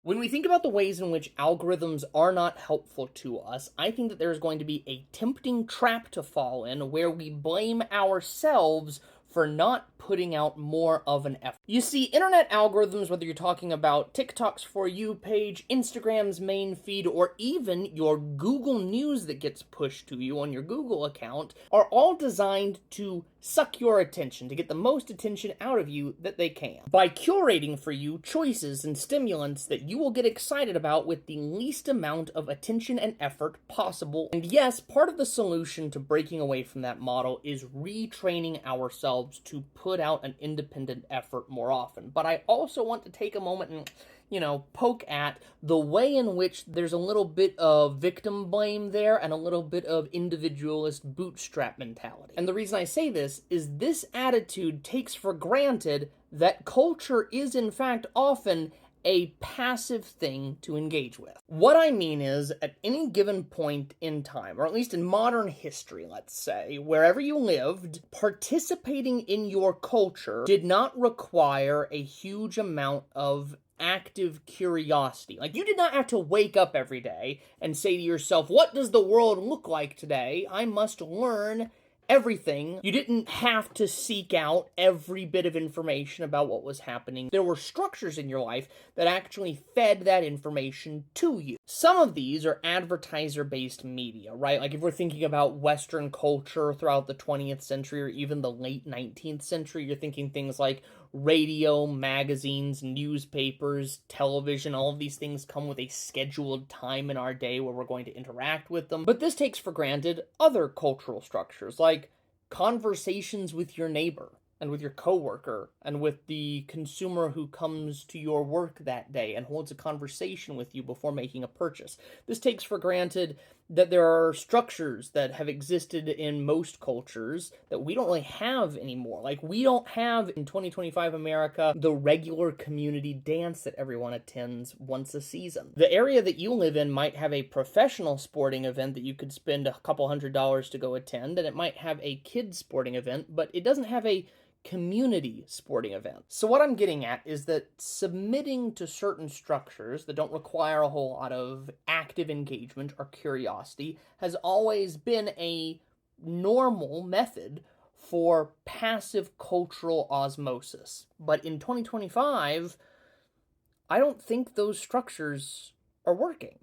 When we think about the ways in which algorithms are not helpful to us, I think that there's going to be a tempting trap to fall in where we blame ourselves for not putting out more of an effort. You see, internet algorithms, whether you're talking about TikTok's For You page, Instagram's main feed, or even your Google News that gets pushed to you on your Google account, are all designed to suck your attention, to get the most attention out of you that they can. By curating for you choices and stimulants that you will get excited about with the least amount of attention and effort possible. And yes, part of the solution to breaking away from that model is retraining ourselves to put out an independent effort more often. But I also want to take a moment and poke at the way in which there's a little bit of victim blame there and a little bit of individualist bootstrap mentality. And the reason I say this is this attitude takes for granted that culture is in fact often a passive thing to engage with. What I mean is, at any given point in time, or at least in modern history, let's say, wherever you lived, participating in your culture did not require a huge amount of active curiosity. Like, you did not have to wake up every day and say to yourself, what does the world look like today? I must learn everything. You didn't have to seek out every bit of information about what was happening. There were structures in your life that actually fed that information to you. Some of these are advertiser-based media, right? Like if we're thinking about Western culture throughout the 20th century or even the late 19th century, you're thinking things like radio, magazines, newspapers, television. All of these things come with a scheduled time in our day where we're going to interact with them. But this takes for granted other cultural structures, like conversations with your neighbor and with your coworker and with the consumer who comes to your work that day and holds a conversation with you before making a purchase. This takes for granted that there are structures that have existed in most cultures that we don't really have anymore. Like, we don't have, in 2025 America, the regular community dance that everyone attends once a season. The area that you live in might have a professional sporting event that you could spend a couple $100s to go attend, and it might have a kids sporting event, but it doesn't have a community sporting event. So what I'm getting at is that submitting to certain structures that don't require a whole lot of active engagement or curiosity has always been a normal method for passive cultural osmosis. But in 2025, I don't think those structures are working.